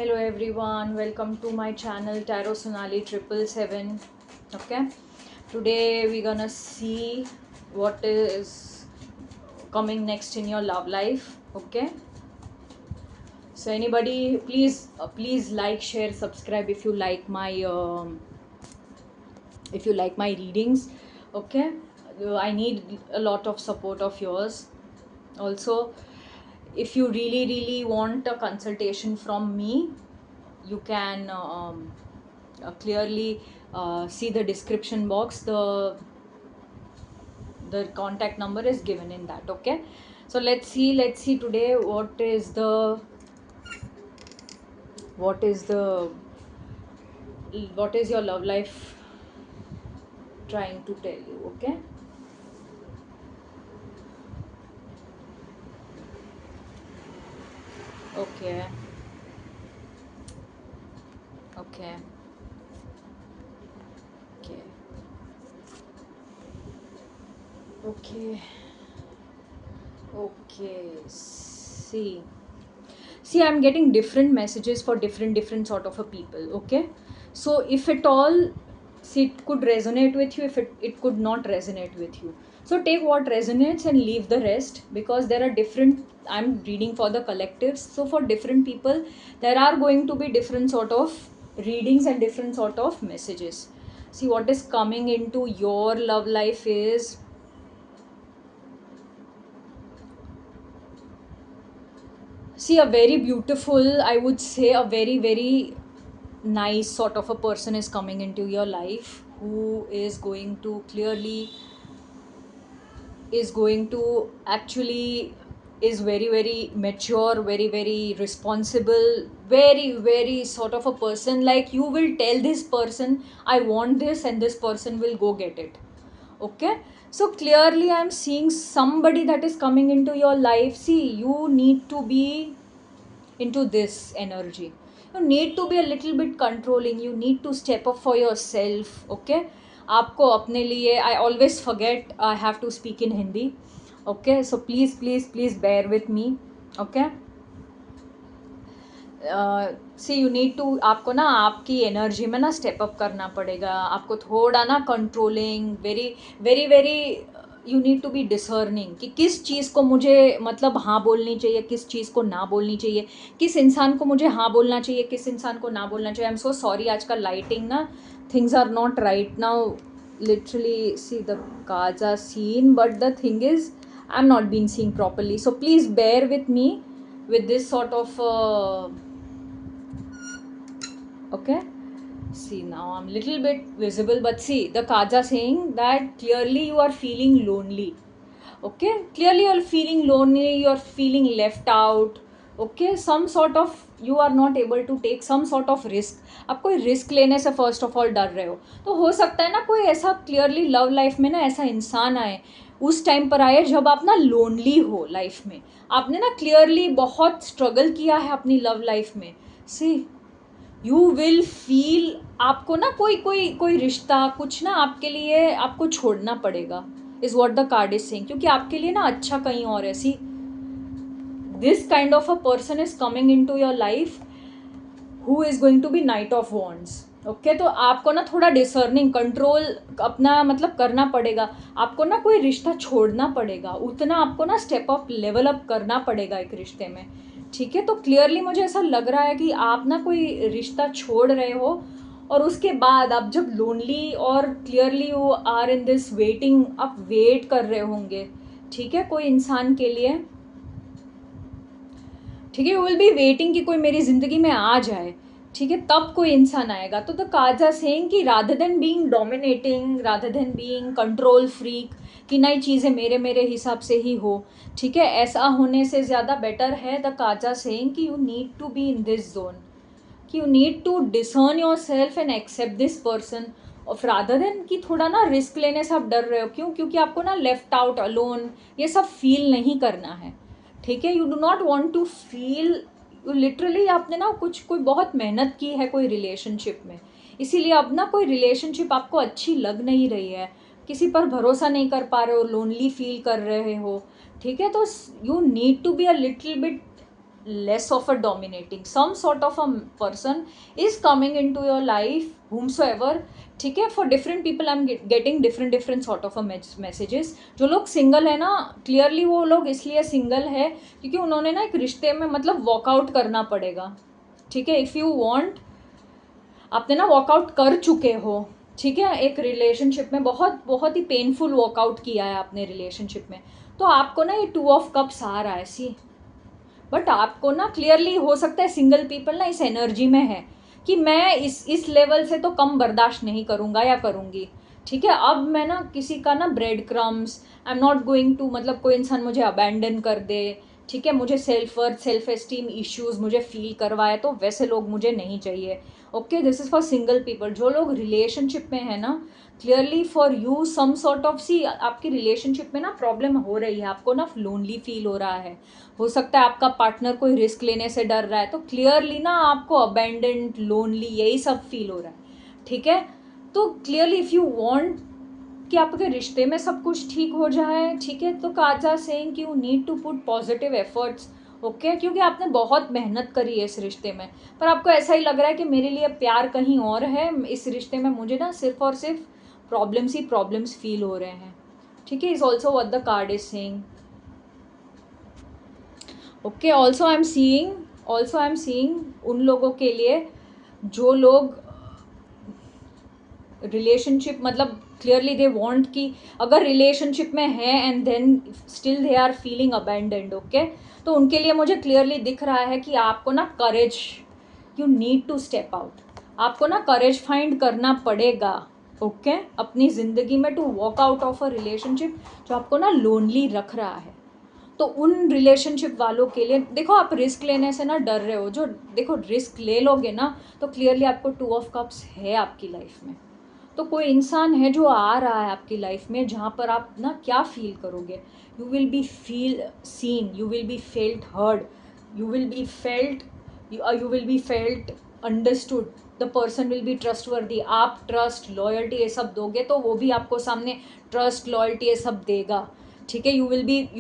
Hello everyone, welcome to my channel Tarot Sonali 777. Okay, today we're gonna see what is coming next in your love life. Okay, so anybody, please like, share, subscribe if you like my readings. Okay, I need a lot of support of yours. Also, if you really want a consultation from me, you can clearly see the description box. The contact number is given in that. Okay, so let's see today what is the what is your love life trying to tell you. Okay, okay, okay, okay, okay, okay. See, I'm getting different messages for different sort of a people. Okay, so if at all, see, it could resonate with you, if it could not resonate with you, so take what resonates and leave the rest, because there are different, I'm reading for the collectives, so for different people there are going to be different sort of readings and different sort of messages. See, what is coming into your love life is, see, a very beautiful, I would say a very nice sort of a person is coming into your life, who is going to clearly, is going to actually, is very mature, very responsible, very sort of a person, like you will tell this person I want this and this person will go get it. Okay, so clearly I'm seeing somebody that is coming into your life. See, you need to be into this energy, you need to be a little bit controlling, you need to step up for yourself. Okay, आपको अपने लिए, I always forget, I have to speak in Hindi. Okay, so please bear with me. Okay, see you need to, आपको ना आपकी energy में ना step up करना पड़ेगा, आपको थोड़ा ना controlling, very you need to be discerning कि किस चीज़ को मुझे मतलब हाँ बोलनी चाहिए, किस चीज़ को ना बोलनी चाहिए, किस इंसान को मुझे हाँ बोलना चाहिए, किस इंसान को ना बोलना चाहिए. आई एम सो सॉरी, आज का लाइटिंग ना, things are not right now, literally. See the cards are seen, but the thing is I am not been seeing properly, so please bear with me with this sort of okay. See, now I'm little bit visible, but see, the cards are saying that clearly you are feeling lonely. Okay, clearly you're feeling lonely, you're feeling left out. Okay, some sort of, you are not able to take some sort of risk. आप कोई risk लेने से first of all डर रहे हो, तो हो सकता है ना कोई ऐसा क्लियरली लव लाइफ में ना ऐसा इंसान आए, उस टाइम पर आए जब आप ना लोनली हो लाइफ में, आपने ना क्लियरली बहुत स्ट्रगल किया है अपनी लव लाइफ में. सी, यू विल फील, आपको ना कोई कोई कोई रिश्ता कुछ ना आपके लिए आपको छोड़ना पड़ेगा, is what the card is saying, क्योंकि आपके लिए ना अच्छा कहीं और है. See, this kind of a person is coming into your life who is going to be knight of wands. Okay, तो आपको ना थोड़ा डिसर्निंग, कंट्रोल अपना मतलब करना पड़ेगा, आपको ना कोई रिश्ता छोड़ना पड़ेगा, उतना आपको ना स्टेप अप, लेवल अप करना पड़ेगा एक रिश्ते में. ठीक है, तो क्लियरली मुझे ऐसा लग रहा है कि आप ना कोई रिश्ता छोड़ रहे हो, और उसके बाद आप जब लोनली और clearly you are in this waiting, आप वेट कर रहे होंगे. ठीक है, कोई इंसान के लिए. ठीक है, यू विल बी वेटिंग कि कोई मेरी ज़िंदगी में आ जाए. ठीक है, तब कोई इंसान आएगा. तो द कार्ड्स आर सेइंग कि rather than being dominating, rather than being control freak, कि नई चीज़ें मेरे मेरे हिसाब से ही हो. ठीक है, ऐसा होने से ज़्यादा बेटर है, द कार्ड्स आर सेइंग कि you need to be in this zone, कि you need to discern yourself and accept this person of, rather than कि थोड़ा ना रिस्क लेने से आप डर रहे हो. क्यों? क्योंकि आपको ना लेफ्ट आउट, अलोन, ये सब फील नहीं करना है. ठीक है, you do not want to feel, literally आपने ना कुछ कोई बहुत मेहनत की है कोई रिलेशनशिप में, इसीलिए अब ना कोई रिलेशनशिप आपको अच्छी लग नहीं रही है, किसी पर भरोसा नहीं कर पा रहे हो, लोनली फील कर रहे हो. ठीक है, तो you need to be a little bit less of a dominating. Some sort of a person is coming into your life, whomsoever, ठीक है. For different people I'm getting different sort of a messages. जो लोग single है ना, clearly वो लोग इसलिए single है क्योंकि उन्होंने ना एक रिश्ते में मतलब वॉकआउट करना पड़ेगा, ठीक है. इफ़ यू वांट, आपने ना वॉकआउट कर चुके हो, ठीक है, एक रिलेशनशिप में बहुत ही पेनफुल वॉकआउट किया है आपने रिलेशनशिप में, तो आपको ना ये 2 ऑफ कप्स आ रहा है, सी. बट आपको ना क्लियरली हो सकता है सिंगल पीपल ना इस एनर्जी में है कि मैं इस लेवल से तो कम बर्दाश्त नहीं करूँगा या करूँगी, ठीक है. अब मैं ना किसी का ना bread crumbs, I am not going to, मतलब कोई इंसान मुझे अबैंडन कर दे, ठीक है, मुझे self worth self esteem issues मुझे फील करवाए, तो वैसे लोग मुझे नहीं चाहिए. Okay, this is for single people. जो लोग रिलेशनशिप में है ना, clearly for you some sort of, see आपकी रिलेशनशिप में ना प्रॉब्लम हो रही है, आपको ना लोनली फील हो रहा है, हो सकता है आपका पार्टनर कोई रिस्क लेने से डर रहा है, तो क्लियरली ना आपको अबैंडेंड, लोनली, यही सब फील हो रहा है, ठीक है. तो क्लियरली इफ़ यू वांट कि आपके रिश्ते में सब कुछ ठीक हो जाए, ठीक है, तो काजा सेइंग कि you need to put positive efforts, okay, क्योंकि आपने बहुत मेहनत करी है इस रिश्ते में, पर आपको ऐसा ही लग रहा है कि मेरे लिए प्यार कहीं और है, इस रिश्ते में मुझे ना सिर्फ और सिर्फ प्रॉब्लम्स ही प्रॉब्लम्स फील हो रहे हैं, ठीक है. Is also what the card is saying. Okay, also I am seeing उन लोगों के लिए जो लोग रिलेशनशिप, मतलब क्लियरली दे वांट कि अगर रिलेशनशिप में है and then still they are feeling abandoned, okay, तो उनके लिए मुझे क्लियरली दिख रहा है कि आपको ना courage, you need to step out, आपको ना करेज फाइंड करना पड़ेगा, ओके, अपनी ज़िंदगी में to walk out of a relationship जो आपको ना लोनली रख रहा है. तो उन रिलेशनशिप वालों के लिए देखो, आप रिस्क लेने से ना डर रहे हो, जो देखो रिस्क ले लोगे ना तो क्लियरली आपको 2 ऑफ कप्स है आपकी लाइफ में, तो कोई इंसान है जो आ रहा है आपकी लाइफ में जहाँ पर आप ना क्या फील करोगे, you will be feel seen, you will be felt heard, you will be felt, you will be felt understood, the person will be trustworthy. आप ट्रस्ट, लॉयल्टी ये सब दोगे तो वो भी आपको सामने ट्रस्ट, लॉयल्टी ये सब देगा, ठीक है. You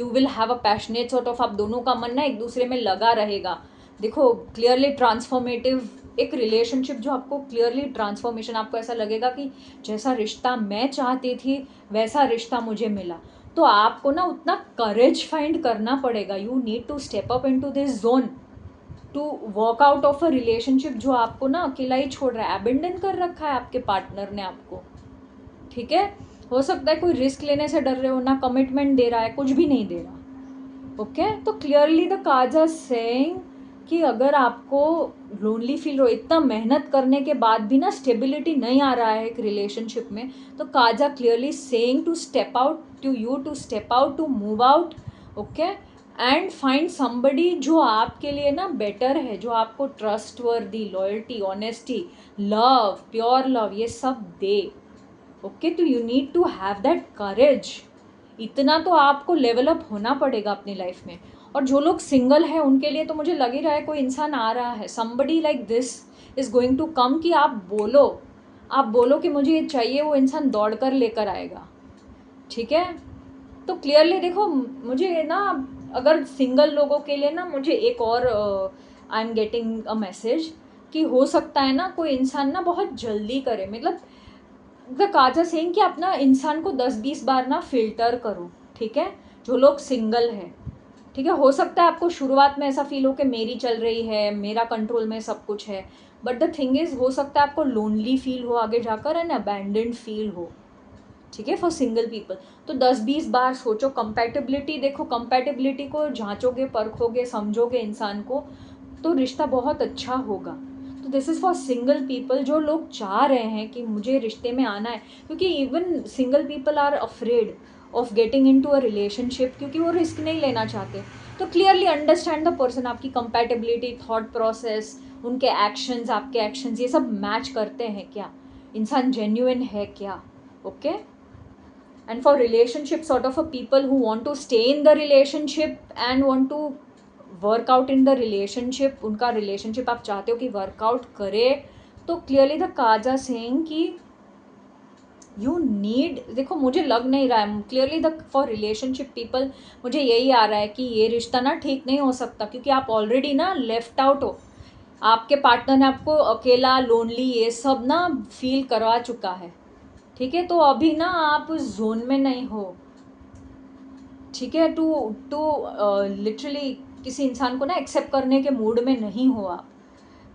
will have a passionate sort of, आप दोनों का मन ना एक दूसरे में लगा रहेगा. देखो क्लियरली ट्रांसफॉर्मेटिव एक रिलेशनशिप जो आपको क्लियरली ट्रांसफॉर्मेशन, आपको ऐसा लगेगा कि जैसा रिश्ता मैं चाहती थी वैसा रिश्ता मुझे मिला. तो आपको ना उतना करेज फाइंड करना पड़ेगा, you need to step up into this zone to walk out of a relationship जो आपको ना अकेला ही छोड़ रहा है, अबेंडन कर रखा है आपके पार्टनर ने आपको, ठीक है. हो सकता है कोई रिस्क लेने से डर रहे हो, ना कमिटमेंट दे रहा है, कुछ भी नहीं दे रहा, ओके. तो clearly the cards are saying कि अगर आपको लोनली फील हो, इतना मेहनत करने के बाद भी ना स्टेबिलिटी नहीं आ रहा है एक रिलेशनशिप में, तो cards are clearly saying to step out, to step out, to move out, okay, and find somebody जो आपके लिए ना बेटर है, जो आपको trustworthy, loyalty, honesty, love, pure love ये सब दे, ओके. तो you need to have that courage, इतना तो आपको लेवल अप होना पड़ेगा अपनी लाइफ में. और जो लोग सिंगल है उनके लिए तो मुझे लग ही रहा है कोई इंसान आ रहा है, somebody like this is going to come, कि आप बोलो कि मुझे ये चाहिए, वो इंसान दौड़ कर लेकर आएगा, ठीक है. तो क्लियरली देखो, मुझे ना अगर सिंगल लोगों के लिए ना मुझे एक और I am getting a message कि हो सकता है ना कोई इंसान ना बहुत जल्दी करे, मतलब द काजा सेइंग कि अपना इंसान को 10-20 बार ना फिल्टर करो, ठीक है, जो लोग सिंगल है, ठीक है. हो सकता है आपको शुरुआत में ऐसा फील हो कि मेरी चल रही है, मेरा कंट्रोल में सब कुछ है, बट द थिंग इज़ हो सकता है आपको लोनली फील हो आगे जाकर एंड अबैंडेंड फील हो, ठीक है, फॉर सिंगल पीपल. तो 10-20 बार सोचो, कंपैटिबिलिटी देखो, कंपैटिबिलिटी को जांचोगे, परखोगे, समझोगे इंसान को, तो रिश्ता बहुत अच्छा होगा. तो this is for single people जो लोग चाह रहे हैं कि मुझे रिश्ते में आना है, क्योंकि even single people are afraid of getting in to a relationship, क्योंकि वो रिस्क नहीं लेना चाहते. तो क्लियरली अंडरस्टैंड द पर्सन, आपकी कंपैटिबिलिटी, थॉट प्रोसेस, उनके एक्शंस, आपके एक्शंस, ये सब मैच करते हैं क्या, इंसान जेन्युइन है क्या, okay. And for relationship sort of a people who want to stay in the relationship and want to work out in the relationship, उनका रिलेशनशिप आप चाहते हो कि वर्कआउट करे, तो clearly the cards are saying कि यू नीड, देखो मुझे लग नहीं रहा है clearly the for relationship people, मुझे यही आ रहा है कि ये रिश्ता ना ठीक नहीं हो सकता, क्योंकि आप ऑलरेडी ना लेफ्ट आउट हो। आपके पार्टनर ने आपको अकेला, लोनली, ये सब ना फील करवा चुका है। ठीक है, तो अभी ना आप उस जोन में नहीं हो। ठीक है, टू टू लिटरली किसी इंसान को ना एक्सेप्ट करने के मूड में नहीं हो आप।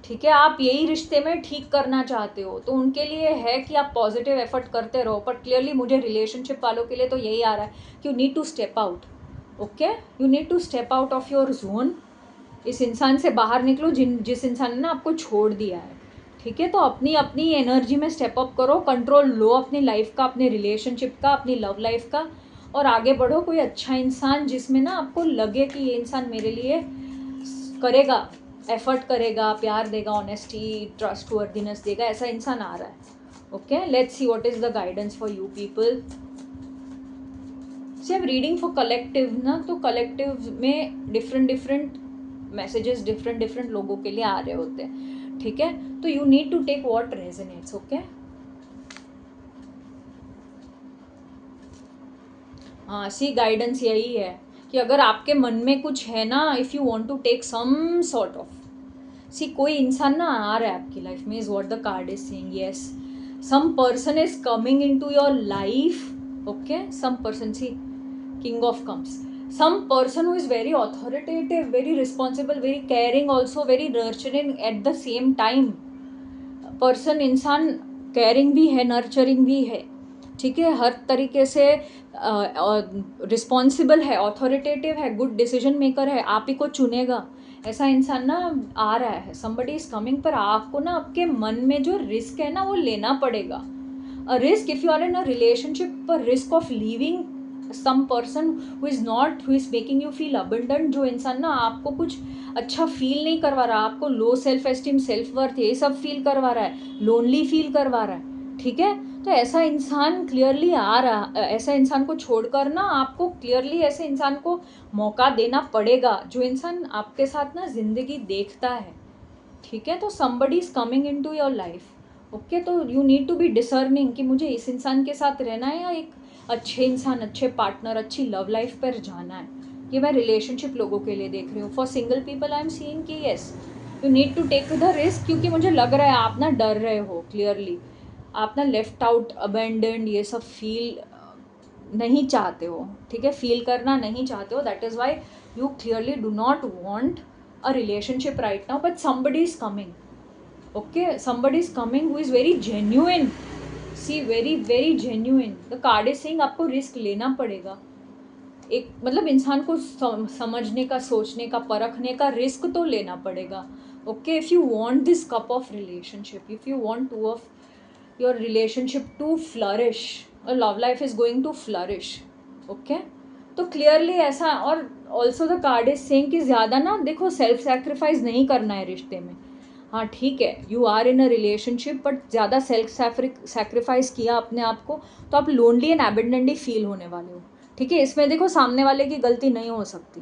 ठीक है, आप यही रिश्ते में ठीक करना चाहते हो, तो उनके लिए है कि आप पॉजिटिव एफर्ट करते रहो। पर क्लियरली मुझे रिलेशनशिप वालों के लिए तो यही आ रहा है कि you need to step out. Okay, you need to step out of your zone. इस इंसान से बाहर निकलो जिस इंसान ने ना आपको छोड़ दिया है। ठीक है, तो अपनी अपनी एनर्जी में स्टेप अप करो, कंट्रोल लो अपनी लाइफ का, अपने रिलेशनशिप का, अपनी लव लाइफ का, और आगे बढ़ो। कोई अच्छा इंसान जिसमें ना आपको लगे कि ये इंसान मेरे लिए करेगा, एफर्ट करेगा, प्यार देगा, ऑनेस्टी, ट्रस्ट वर्दीनेस देगा, ऐसा इंसान आ रहा है। Okay, let's see what is the guidance for you people. See I am reading for collective ना, तो कलेक्टिव में डिफरेंट मैसेजेस डिफरेंट लोगों के लिए आ रहे होते हैं। ठीक है, तो you need to take what resonates. Okay, हाँ, सी गाइडेंस यही है कि अगर आपके मन में कुछ है ना, if you want to take some sort of, see कोई इंसान ना आ रहा है आपकी लाइफ में, is what the card is saying. Yes, some person is coming into your life. Okay, some person, see king of comes, some person who is very authoritative, very responsible, very caring, also very nurturing at the same time। Person, इंसान caring भी है, nurturing भी है। ठीक है, हर तरीके से responsible है, ऑथोरिटेटिव है, गुड डिसीजन मेकर है, आप ही को चुनेगा, ऐसा इंसान ना आ रहा है। समबडी इज कमिंग, पर आपको ना आपके मन में जो रिस्क है ना वो लेना पड़ेगा। A risk, if you are in a relationship, पर risk of leaving some person who is making you feel abundant, जो इंसान ना आपको कुछ अच्छा फील नहीं करवा रहा, आपको low self esteem, self worth, ये सब फील करवा रहा है, लोनली फील करवा रहा है। ठीक है, तो ऐसा इंसान क्लियरली आ रहा, ऐसा इंसान को छोड़कर ना आपको क्लियरली ऐसे इंसान को मौका देना पड़ेगा, जो इंसान आपके साथ ना जिंदगी देखता है। ठीक है, तो somebody is coming into your life। Okay, तो you need to be discerning कि मुझे इस इंसान के साथ रहना है या एक अच्छे इंसान, अच्छे पार्टनर, अच्छी लव लाइफ पर जाना है। ये मैं रिलेशनशिप लोगों के लिए देख रही हूँ। For single people I am seeing कि yes, you need to take the risk, क्योंकि मुझे लग रहा है आप ना डर रहे हो क्लियरली, आप ना लेफ्ट आउट, अबेंडेंड, ये सब फील नहीं चाहते हो। ठीक है, फील करना नहीं चाहते हो, that is why you clearly do not want a relationship right now, but somebody is coming। okay, somebody is coming who is very genuine। see, very genuine, the card is saying आपको risk लेना पड़ेगा। एक मतलब इंसान को समझने का, सोचने का, परखने का रिस्क तो लेना पड़ेगा। Okay, if you want this cup of relationship, if you want to of your relationship to flourish, love life is going to flourish. Okay, तो क्लियरली ऐसा, और also the card is saying कि ज़्यादा ना देखो सेल्फ सेक्रीफाइस नहीं करना है रिश्ते में। हाँ ठीक है, you are in a relationship, but ज़्यादा सेल्फ सेक्रीफाइस किया अपने आप को तो आप लोनली एंड एबेंडेंट ही फील होने वाले हो। ठीक है, इसमें देखो सामने वाले की गलती नहीं हो सकती।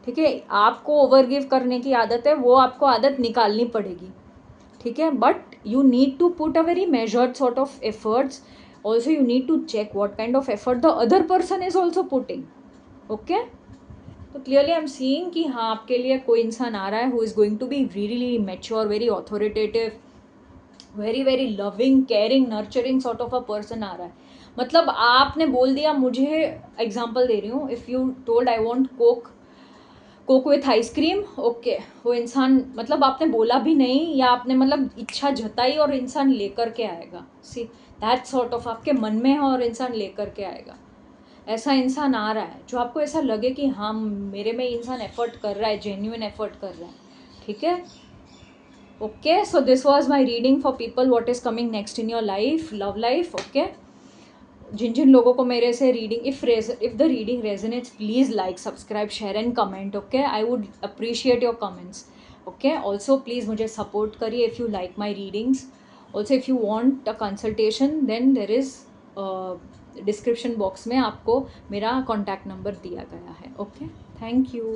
ठीक है, आपको ओवरगिव करने की आदत है, वो आपको आदत निकालनी पड़ेगी। ठीक है, but you need to put a very measured sort of efforts. Also you need to check what kind of effort the other person is also putting. Okay, तो क्लियरली आई एम सीइंग कि हाँ आपके लिए कोई इंसान आ रहा है who is going to be really mature, very authoritative, very loving, caring, nurturing sort of a person आ रहा है। मतलब आपने बोल दिया, मुझे एग्जाम्पल दे रही हूँ, if you told I want Coke with ice cream, okay, वो इंसान मतलब आपने बोला भी नहीं, या आपने मतलब इच्छा जताई और इंसान लेकर के आएगा। सी, दैट सॉर्ट ऑफ आपके मन में है और इंसान लेकर के आएगा। ऐसा इंसान आ रहा है जो आपको ऐसा लगे कि हाँ मेरे में इंसान एफर्ट कर रहा है, जेन्युइन एफर्ट कर रहा है। ठीक है, okay, so this was my reading for people what is coming next in your life, love life. Okay, जिन जिन लोगों को मेरे से reading, if the reading resonates, please like, subscribe, share and comment. Okay, I would appreciate your comments. Okay, also please मुझे support करिए if you like my readings. Also if you want a consultation, then there is description box में आपको मेरा contact number दिया गया है। Okay, thank you.